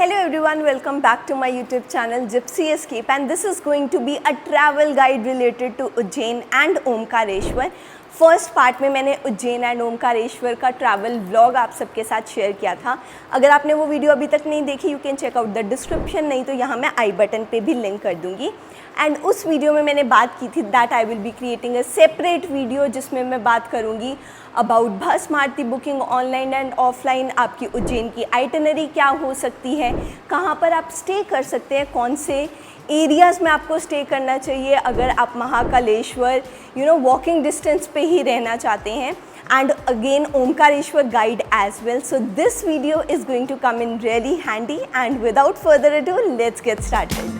Hello everyone, welcome back to my YouTube channel Gypsy Escape, and this is going to be a travel guide related to Ujjain and Omkareshwar. First part में मैंने Ujjain and Omkareshwar का travel vlog आप सबके साथ share किया था। अगर आपने वो वीडियो अभी तक नहीं देखी, you can check out the description, नहीं तो यहाँ मैं आई बटन पे भी लिंक कर दूँगी। एंड उस वीडियो में मैंने बात की थी that I will be creating a separate video जिसमें मैं बात करूँगी about Bhasmarti booking online and offline, आपकी उज्जैन की आइटनरी क्या हो सकती है, कहाँ पर आप स्टे कर सकते हैं, कौन से एरियाज़ में आपको स्टे करना चाहिए अगर आप महाकालेश्वर वॉकिंग डिस्टेंस पे ही रहना चाहते हैं, and again Omkareshwar guide as well. So this video is going to come in really handy, and without further ado let's get started.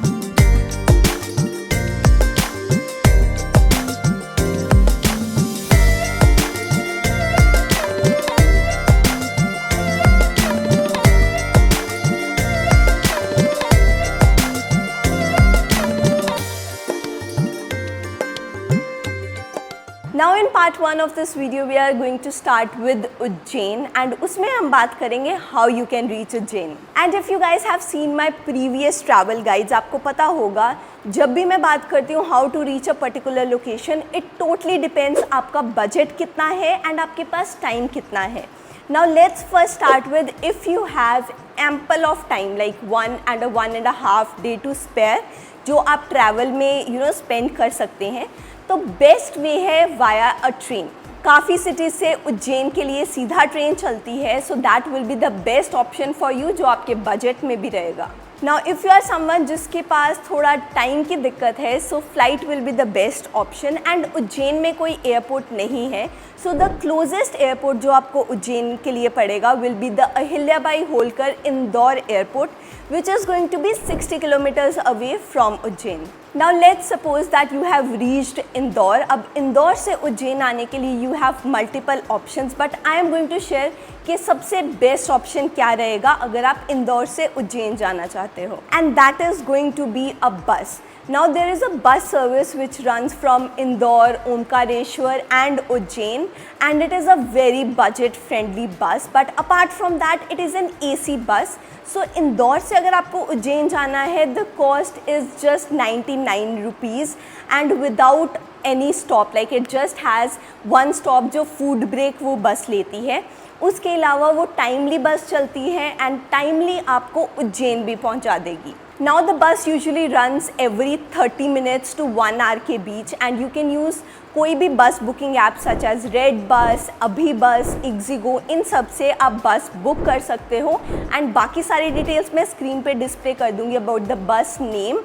Now in part 1 of this video we are going to start with Ujjain, and उसमें हम बात करेंगे how you can reach Ujjain. And if you guys have seen my previous travel guides, आपको पता होगा जब भी मैं बात करती हूँ how to reach a particular location, it totally depends आपका budget कितना है and आपके पास time कितना है. Now let's first start with if you have ample of time like 1.5 day to spare जो आप ट्रैवल में स्पेंड कर सकते हैं, तो बेस्ट वे है वाया अ ट्रेन। काफ़ी सिटीज़ से उज्जैन के लिए सीधा ट्रेन चलती है, so that will be the best option for you जो आपके बजट में भी रहेगा। Now if you are someone जिसके पास थोड़ा टाइम की दिक्कत है, so flight will be the best option. And Ujjain में कोई एयरपोर्ट नहीं है, सो द क्लोजेस्ट एयरपोर्ट जो आपको उज्जैन के लिए पड़ेगा will be the Ahilyabai Holkar Indore airport, which is going to be 60 kilometers away from Ujjain. Now let's suppose that you have reached Indore. अब इंदौर से उज्जैन आने के लिए you have multiple options, but I am going to share कि सबसे बेस्ट ऑप्शन क्या रहेगा अगर आप इंदौर से उज्जैन जाना चाहते हो, and that is going to be a bus. Now there is a bus service which runs from Indore, Omkareshwar and Ujjain, and it is a very budget friendly bus, but apart from that it is an AC bus. So Indore से अगर आपको उज्जैन जाना है, the cost is just 99 rupees and without any stop, like it just has one stop जो food break वो बस लेती है। उसके अलावा वो टाइमली बस चलती है एंड टाइमली आपको उज्जैन भी पहुंचा देगी। Now the bus usually runs every 30 minutes to 1 hour के बीच, and you can use कोई भी bus booking app such as redBus, अभी बस, इग्जिगो, इन सब से आप बस बुक कर सकते हो। एंड बाकी सारी डिटेल्स मैं स्क्रीन पे डिस्प्ले कर दूंगी about the bus name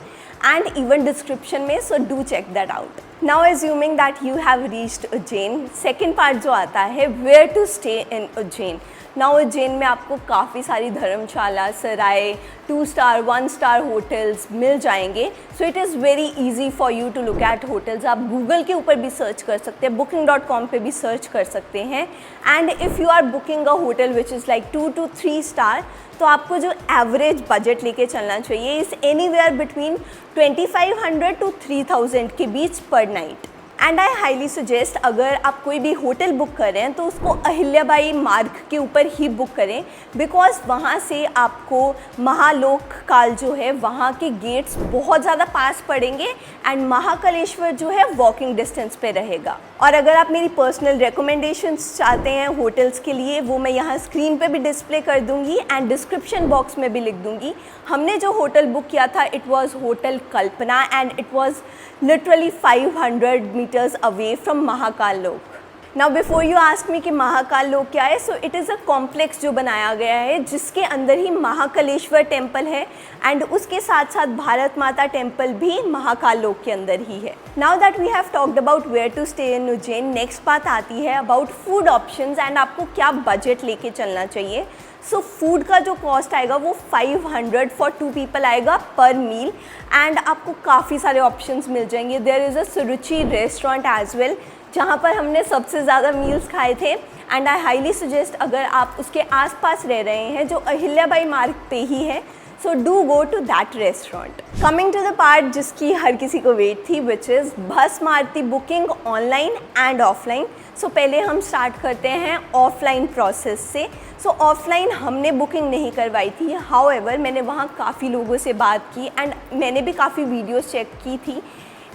and even description में, so do check that out. Now assuming that you have reached Ujjain, second part जो आता है where to stay in Ujjain. Now Ujjain में आपको काफ़ी सारी धर्मशाला, सराय, 2 स्टार 1 स्टार होटल्स मिल जाएंगे। So it is very easy for you to look at hotels. आप गूगल के ऊपर भी सर्च कर सकते हैं, booking.com पे भी सर्च कर सकते हैं। And if you are booking a hotel which is like 2 to 3 star, तो आपको जो एवरेज बजट लेके चलना चाहिए इज़ एनीवेयर बिटवीन 2500 to 3000 के बीच पर night. And I highly suggest अगर आप कोई भी होटल बुक कर रहे हैं तो उसको अहिल्याबाई मार्ग के ऊपर ही बुक करें, बिकॉज वहाँ से आपको महालोक काल जो है वहाँ के गेट्स बहुत ज़्यादा पास पड़ेंगे एंड महाकालेश्वर जो है वॉकिंग डिस्टेंस पे रहेगा। और अगर आप मेरी पर्सनल रिकमेंडेशंस चाहते हैं होटल्स के लिए, वो मैं यहाँ स्क्रीन पे भी डिस्प्ले कर दूँगी एंड डिस्क्रिप्शन बॉक्स में भी लिख दूँगी। हमने जो होटल बुक किया था it was hotel Kalpana and it was literally 500 meters away from Mahakal Lok. Now before you ask me कि महाकाल लोक क्या है, so it is a complex जो बनाया गया है जिसके अंदर ही महाकालेश्वर टेम्पल है एंड उसके साथ साथ भारत माता टेम्पल भी महाकाल लोक के अंदर ही है। Now that we have talked about where to stay in Ujjain, next बात आती है अबाउट फूड ऑप्शंस एंड आपको क्या बजट लेके चलना चाहिए। सो फूड का जो कॉस्ट आएगा वो 500 फॉर 2 पीपल आएगा पर मील, एंड आपको काफ़ी सारे ऑप्शंस मिल जाएंगे। There is a Suruchi restaurant as well जहाँ पर हमने सबसे ज़्यादा मील्स खाए थे, एंड आई हाईली सजेस्ट अगर आप उसके आसपास रह रहे हैं जो अहिल्याबाई मार्ग पे ही है, so do go to that restaurant. Coming to the part जिसकी हर किसी को वेट थी, which is Bhasma Aarti booking online and offline. So पहले हम स्टार्ट करते हैं ऑफलाइन प्रोसेस से। सो ऑफलाइन हमने बुकिंग नहीं करवाई थी, हाउएवर मैंने वहाँ काफ़ी लोगों से बात की एंड मैंने भी काफ़ी वीडियोस चेक की थी।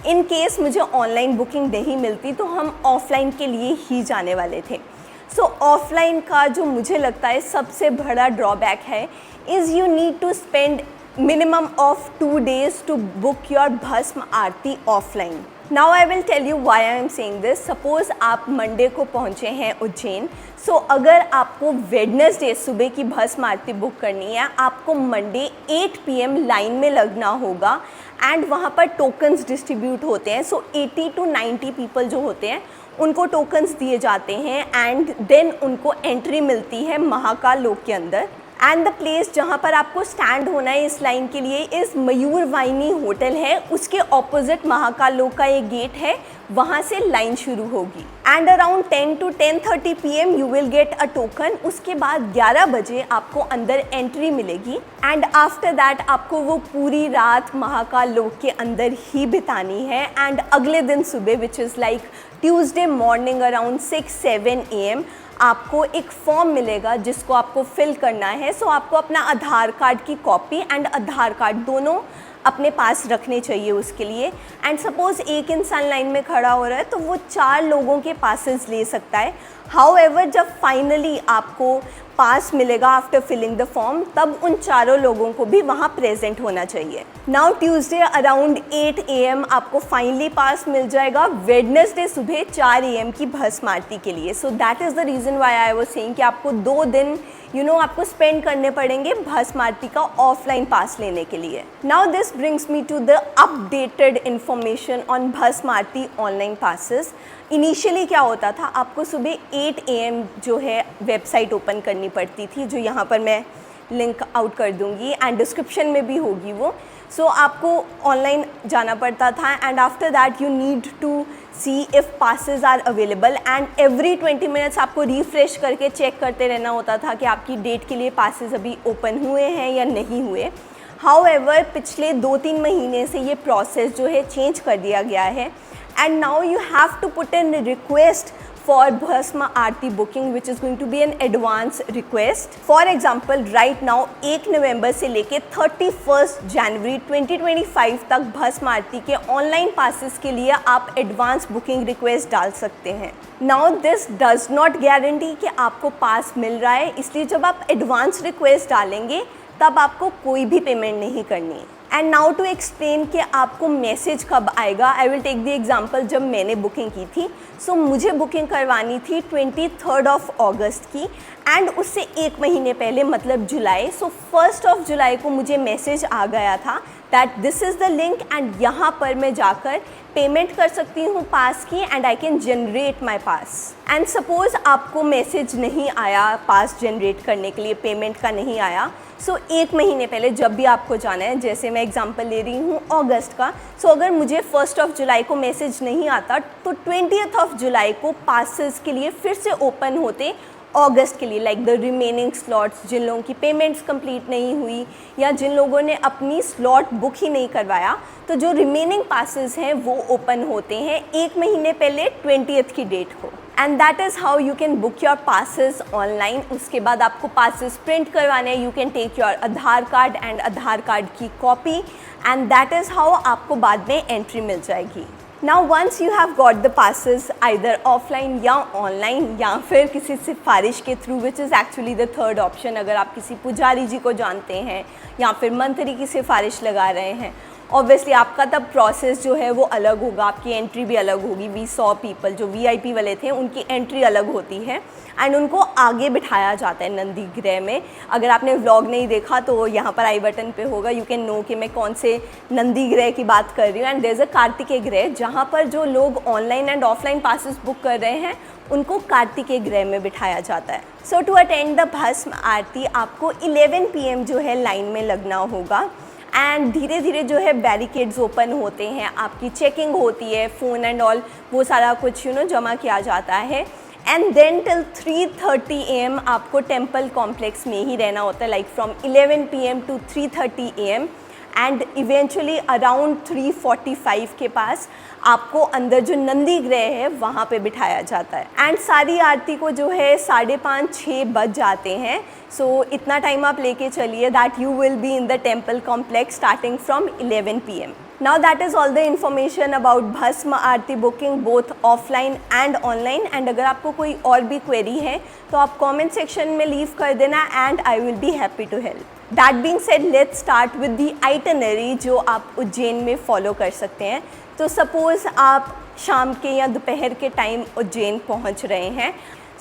इन केस मुझे ऑनलाइन बुकिंग नहीं मिलती तो हम ऑफलाइन के लिए ही जाने वाले थे। सो ऑफलाइन का जो मुझे लगता है सबसे बड़ा ड्रॉबैक है is you need to spend minimum of 2 days to book your Bhasma Aarti offline. Now I will tell you why I am saying this. Suppose आप मंडे को पहुँचे हैं उज्जैन, सो अगर आपको वेडनेसडे सुबह की भस्म आरती बुक करनी है, आपको मंडे 8 PM लाइन में लगना होगा एंड वहाँ पर टोकन्स डिस्ट्रीब्यूट होते हैं। सो 80 to 90 पीपल जो होते हैं उनको टोकन्स दिए जाते हैं एंड देन उनको एंट्री मिलती है महाकाल लोक के अंदर। एंड द प्लेस जहाँ पर आपको स्टैंड होना है इस लाइन के लिए इस मयूर वाहिनी होटल है, उसके ऑपोजिट महाकाल लोक का एक गेट है, वहाँ से लाइन शुरू होगी and around 10 to 10:30 PM you will get a token. उसके बाद 11 बजे आपको अंदर एंट्री मिलेगी एंड आफ्टर दैट आपको वो पूरी रात महाकाल लोक के अंदर ही बितानी है एंड अगले दिन सुबह विच is like Tuesday morning around 6-7 AM आपको एक फॉर्म मिलेगा जिसको आपको फिल करना है। सो आपको अपना आधार कार्ड की कॉपी एंड आधार कार्ड दोनों अपने पास रखने चाहिए उसके लिए। एंड सपोज़ एक इंसान लाइन में खड़ा हो रहा है तो वो 4 लोगों के पासेस ले सकता है। हाउएवर जब फाइनली आपको पास मिलेगा आफ्टर फिलिंग द फॉर्म, तब उन 4 लोगों को भी वहाँ प्रेजेंट होना चाहिए। नाउ ट्यूसडे अराउंड 8 AM आपको फाइनली पास मिल जाएगा वेडनेसडे सुबह 4 AM की भस्म आरती के लिए। So that is the reason why I was saying कि आपको 2 दिन आपको स्पेंड करने पड़ेंगे भस्म आरती का ऑफलाइन पास लेने के लिए। Now this brings me to the updated information on Bhasma Aarti online passes. Initially क्या होता था, आपको सुबह 8 AM जो है वेबसाइट ओपन करनी पड़ती थी, जो यहाँ पर मैं लिंक आउट कर दूँगी एंड डिस्क्रिप्शन में भी होगी वो। सो आपको ऑनलाइन जाना पड़ता था and after that you need to see if passes are available and every 20 minutes आपको रिफ़्रेश करके चेक करते रहना होता था कि आपकी डेट के लिए पासेस अभी ओपन हुए हैं या नहीं हुए। हाउएवर पिछले 2-3 महीने से ये प्रोसेस जो है चेंज कर दिया गया है and now you have to put in request for Bhasma Aarti booking which is going to be an advance request. For example, right now 1 नवंबर से लेके 31 जनवरी 2025 तक भस्म आरती के ऑनलाइन पासेस के लिए आप एडवांस बुकिंग रिक्वेस्ट डाल सकते हैं। Now this does not guarantee कि आपको पास मिल रहा है, इसलिए जब आप एडवांस रिक्वेस्ट डालेंगे तब आपको कोई भी पेमेंट नहीं करनी है। एंड नाउ टू एक्सप्लेन कि आपको मैसेज कब आएगा, I will take the example जब मैंने बुकिंग की थी। सो मुझे बुकिंग करवानी थी 23 अगस्त की एंड उससे 1 महीने पहले मतलब जुलाई। सो 1 जुलाई को मुझे मैसेज आ गया था that this is the link and यहाँ पर मैं जाकर पेमेंट कर सकती हूँ पास की and I can generate my pass. And suppose आपको मैसेज नहीं आया पास जनरेट करने के लिए, पेमेंट का नहीं आया, सो 1 महीने पहले जब भी आपको जाना है, जैसे मैं एग्जांपल ले रही हूँ अगस्त का, सो अगर मुझे 1 जुलाई को मैसेज नहीं आता तो 20 जुलाई को पासेस के लिए फिर से ओपन होते अगस्त के लिए, लाइक द रिमेनिंग स्लॉट्स। जिन लोगों की पेमेंट्स कंप्लीट नहीं हुई या जिन लोगों ने अपनी स्लॉट बुक ही नहीं करवाया, तो जो रिमेनिंग पासेस हैं वो ओपन होते हैं 1 महीने पहले 20 की डेट को। And that is how you can book your passes online. उसके बाद आपको पासेस प्रिंट करवाने हैं, you can take your Aadhaar card and Aadhaar card की copy and that is how आपको बाद में एंट्री मिल जाएगी। Now once you have got the passes either offline या ऑनलाइन या फिर किसी सिफारिश के through, which is actually the third option, अगर आप किसी पुजारी जी को जानते हैं या फिर मंत्री की सिफारिश लगा रहे हैं, ऑब्वियसली आपका तब प्रोसेस जो है वो अलग होगा, आपकी एंट्री भी अलग होगी। वी सॉ पीपल जो VIP वाले थे उनकी एंट्री अलग होती है एंड उनको आगे बिठाया जाता है नंदी गृह में। अगर आपने व्लॉग नहीं देखा तो यहाँ पर आई बटन पे होगा, यू कैन नो कि मैं कौन से नंदी गृह की बात कर रही हूँ। And there is a Kartikeya Griha जहाँ पर जो लोग online and offline passes book कर रहे हैं उनको कार्तिकेय गृह में बिठाया जाता है। सो टू अटेंड द भस्म आरती आपको 11 PM जो है लाइन में लगना होगा एंड धीरे धीरे जो है बैरिकेड्स ओपन होते हैं, आपकी चेकिंग होती है, फ़ोन एंड ऑल वो सारा कुछ जमा किया जाता है एंड देन टिल 3:30 AM आपको टेम्पल कॉम्प्लेक्स में ही रहना होता है, like from 11 PM to 3:30 AM, and eventually around 3:45 के पास आपको अंदर जो नंदी ग्रह है वहाँ पे बिठाया जाता है। एंड सारी आरती को जो है 5:30-6 बज जाते हैं। सो इतना टाइम आप लेके चलिए that you will be in the temple complex starting from 11 PM। Now that is all the information about Bhasma Aarti booking both offline and online. And अगर आपको कोई और भी क्वेरी है तो आप कमेंट सेक्शन में लीव कर देना and I will be happy to help. That being said, let's start with the itinerary जो आप उज्जैन में फॉलो कर सकते हैं। तो सपोज़ आप शाम के या दोपहर के टाइम उज्जैन पहुंच रहे हैं।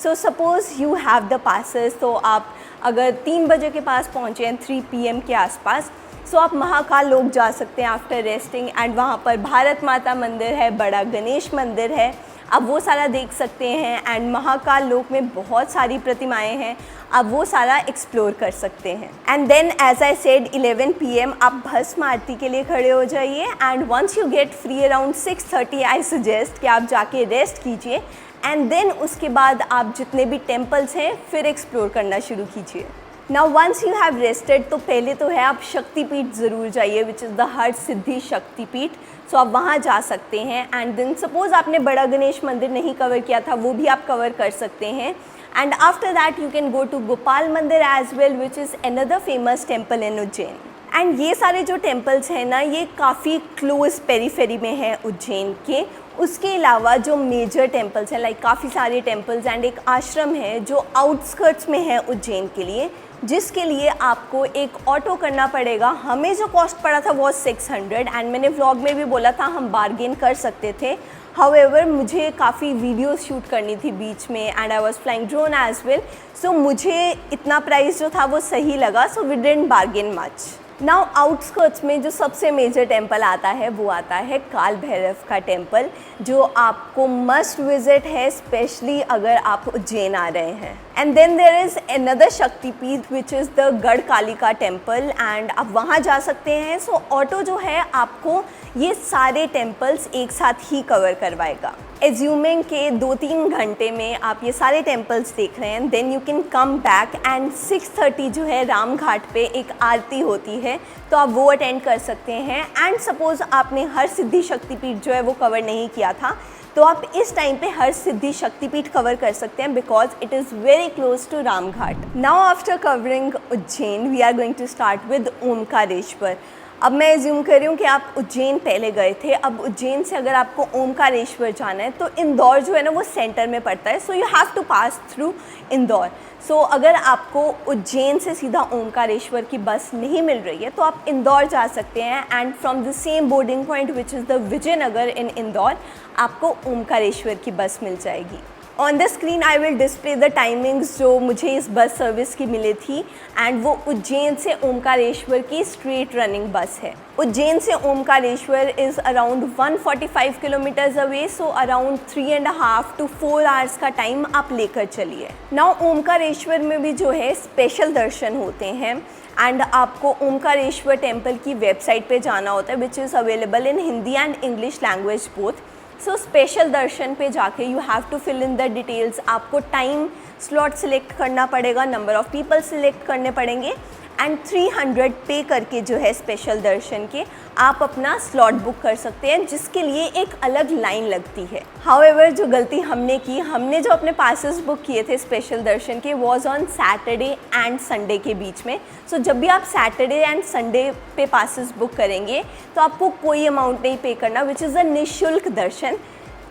So suppose you have the passes, तो आप अगर 3 बजे के पास पहुँचे हैं 3 PM के आसपास, सो आप महाकाल लोक जा सकते हैं आफ्टर रेस्टिंग। एंड वहाँ पर भारत माता मंदिर है, बड़ा गणेश मंदिर है, आप वो सारा देख सकते हैं। एंड महाकाल लोक में बहुत सारी प्रतिमाएं हैं, आप वो सारा एक्सप्लोर कर सकते हैं। And then as I said 11 PM आप भस्म आरती के लिए खड़े हो जाइए। And once you get free around 6:30 I suggest कि आप जाके रेस्ट कीजिए। एंड देन उसके बाद आप जितने भी टेम्पल्स हैं फिर एक्सप्लोर करना शुरू कीजिए। Now once you have rested, तो पहले तो है आप शक्तिपीठ ज़रूर जाइए विच इज़ द हर सिद्धि शक्तिपीठ। सो आप वहाँ जा सकते हैं। एंड देन सपोज़ आपने बड़ा गणेश मंदिर नहीं कवर किया था, वो भी आप कवर कर सकते हैं। And after that you can go to Gopal Mandir as well which is another famous temple in Ujjain. And ये सारे जो टेम्पल्स हैं ना, ये काफ़ी क्लोज पेरीफेरी में है उज्जैन के। उसके अलावा जो मेजर टेम्पल्स हैं, लाइक काफ़ी सारे टेम्पल्स एंड एक आश्रम है जो आउटस्कर्ट्स में है उज्जैन के लिए, जिसके लिए आपको एक ऑटो करना पड़ेगा। हमें जो कॉस्ट पड़ा था वो 600 एंड मैंने व्लॉग में भी बोला था हम बार्गेन कर सकते थे। हाउएवर मुझे काफ़ी वीडियोस शूट करनी थी बीच में and I was flying drone as well, so मुझे इतना प्राइस जो था वो सही लगा, so we didn't bargain much. Now outskirts में जो सबसे मेजर टेम्पल आता है वो आता है काल भैरव का टेम्पल, जो आपको मस्ट विजिट है स्पेशली अगर आप उज्जैन आ रहे हैं। And then there is another Shaktipeeth which is the गढ़ कालिका टेम्पल एंड आप वहाँ जा सकते हैं। सो ऑटो जो है आपको ये सारे टेम्पल्स एक साथ ही कवर करवाएगा। एज्यूमिंग के 2-3 घंटे में आप ये सारे टेम्पल्स देख रहे हैं, then you can come back and 6:30 जो है राम घाट पे एक आरती होती है, तो आप वो अटेंड कर सकते हैं। एंड सपोज़ आपने हर सिद्धि शक्तिपीठ जो है वो कवर नहीं किया था, तो आप इस टाइम पे हर सिद्धि शक्तिपीठ कवर कर सकते हैं because it is very close to Ram Ghat. Now after covering Ujjain we are going to start with Omkareshwar. अब मैं एज्यूम कर रही हूँ कि आप उज्जैन पहले गए थे, अब उज्जैन से अगर आपको ओमकारेश्वर जाना है तो इंदौर जो है ना वो सेंटर में पड़ता है, so you have to pass through Indore. So अगर आपको उज्जैन से सीधा ओमकारेश्वर की बस नहीं मिल रही है तो आप इंदौर जा सकते हैं and from the same boarding point which is the Vijayanagar in Indore आपको ओमकारेश्वर की बस मिल जाएगी। On the screen I will display the timings जो मुझे इस बस सर्विस की मिली थी एंड वो उज्जैन से ओमकारेश्वर की स्ट्रेट रनिंग बस है। उज्जैन से Omkareshwar is around 145 kilometres away, so around 3.5 to 4 hours का टाइम आप लेकर चलिए। नाउ ओमकारेश्वर में भी जो है स्पेशल दर्शन होते हैं एंड आपको ओमकारेश्वर टेम्पल की वेबसाइट पे जाना होता है which is available in Hindi and English language both. So special darshan पे जाके you have to fill in the details, आपको टाइम स्लॉट सिलेक्ट करना पड़ेगा, नंबर ऑफ़ पीपल सिलेक्ट करने पड़ेंगे एंड 300 पे करके जो है स्पेशल दर्शन के आप अपना स्लॉट बुक कर सकते हैं, जिसके लिए एक अलग लाइन लगती है। हाउएवर जो गलती हमने की, हमने जो अपने पासेस बुक किए थे स्पेशल दर्शन के was on Saturday and Sunday के बीच में। सो जब भी आप सैटरडे एंड संडे पे पासेस बुक करेंगे तो आपको कोई अमाउंट नहीं पे करना, विच इज़ अ निःशुल्क दर्शन,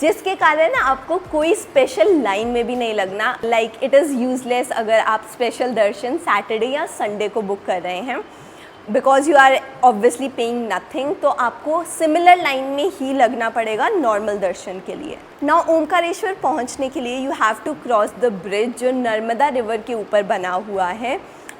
जिसके कारण आपको कोई स्पेशल लाइन में भी नहीं लगना। लाइक इट इज़ यूजलेस अगर आप स्पेशल दर्शन सैटरडे या संडे को बुक कर रहे हैं because you are obviously paying nothing, तो आपको सिमिलर लाइन में ही लगना पड़ेगा नॉर्मल दर्शन के लिए। नाउ ओमकारेश्वर पहुंचने के लिए you have to cross the bridge जो नर्मदा रिवर के ऊपर बना हुआ है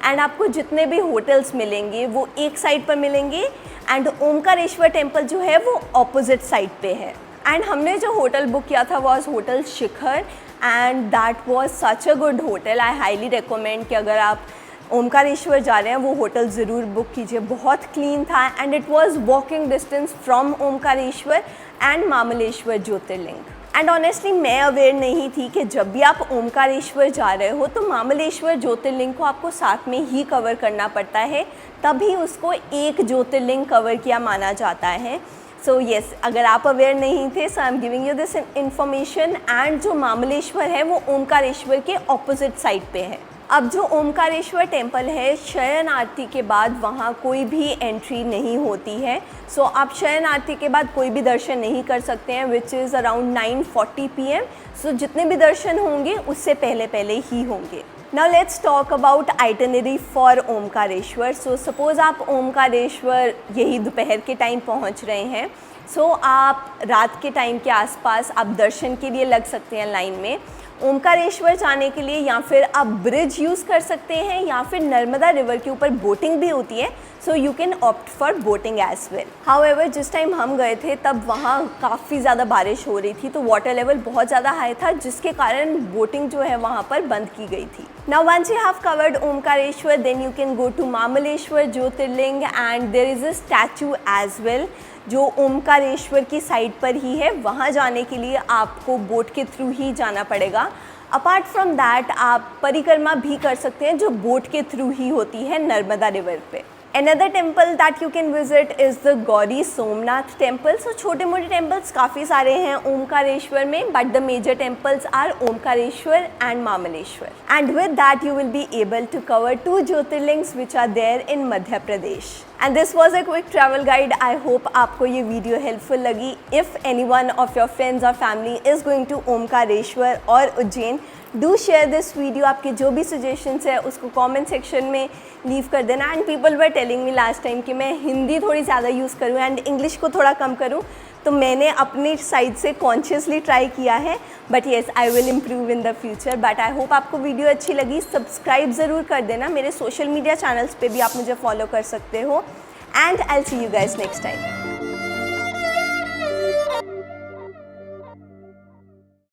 एंड आपको जितने भी होटल्स मिलेंगे वो एक साइड पर मिलेंगे एंड ओमकारेश्वर टेम्पल जो है वो ऑपोजिट साइड पे है। एंड हमने जो होटल बुक किया था was hotel Shikhar and that was such a good hotel. I highly recommend कि अगर आप ओमकारेश्वर जा रहे हैं वो होटल ज़रूर बुक कीजिए, बहुत क्लीन था and it was walking distance from Omkareshwar and Mamleshwar Jyotirlinga. And honestly मैं अवेयर नहीं थी कि जब भी आप ओमकारेश्वर जा रहे हो तो मामलेश्वर ज्योतिर्लिंग को आपको साथ में ही कवर करना पड़ता है, तभी उसको एक ज्योतिर्लिंग कवर किया माना जाता है। सो येस, अगर आप अवेयर नहीं थे, so I am giving you this information. And जो मामलेश्वर है वो ओमकारेश्वर के ऑपोजिट साइड पे है। अब जो ओमकारेश्वर टेम्पल है, शयन आरती के बाद वहाँ कोई भी एंट्री नहीं होती है। सो आप शयन आरती के बाद कोई भी दर्शन नहीं कर सकते हैं, विच इज़ अराउंड 9:40 PM। सो जितने भी दर्शन होंगे उससे पहले पहले ही होंगे। Now let's talk about itinerary for Omkareshwar. So suppose आप ओमकारेश्वर यही दोपहर के टाइम पहुंच रहे हैं, सो आप रात के टाइम के आसपास आप दर्शन के लिए लग सकते हैं लाइन में। ओमकारेश्वर जाने के लिए या फिर आप ब्रिज यूज़ कर सकते हैं या फिर नर्मदा रिवर के ऊपर बोटिंग भी होती है, so you can opt for boating as well. However जिस टाइम हम गए थे तब वहाँ काफ़ी ज़्यादा बारिश हो रही थी, तो वाटर लेवल बहुत ज़्यादा हाई था, जिसके कारण बोटिंग जो है वहाँ पर बंद की गई थी। Now once you have covered Omkareshwar, then you can go to Mamleshwar Jyotirlinga and there is a statue as well जो ओमकारेश्वर की साइड पर ही है। वहाँ जाने के लिए आपको बोट के थ्रू ही जाना पड़ेगा। अपार्ट फ्रॉम दैट आप परिक्रमा भी कर सकते हैं जो बोट के थ्रू ही होती है नर्मदा रिवर पे। Another temple that you can visit is the Gauri Somnath temple. So छोटे मोटे temples काफ़ी सारे हैं ओमकारेश्वर में, but the major temples are Omkareshwar and Mamleshwar. And with that you will be able to cover 2 Jyotirlings which are there in Madhya Pradesh. And this was a quick travel guide. I hope आपको ये video helpful लगी. If anyone of your friends or family is going to Omkareshwar और Ujjain, do share this video. आपके जो भी suggestions है उसको comment section में लीव कर देना। And people were telling me last time कि मैं हिंदी थोड़ी ज़्यादा यूज़ करूँ एंड इंग्लिश को थोड़ा कम करूँ, तो मैंने अपनी साइड से कॉन्शियसली ट्राई किया है, but yes I will improve in the future. But I hope आपको वीडियो अच्छी लगी। सब्सक्राइब ज़रूर कर देना। मेरे सोशल मीडिया चैनल्स पे भी आप मुझे फॉलो कर सकते हो। And I will see you guys next time.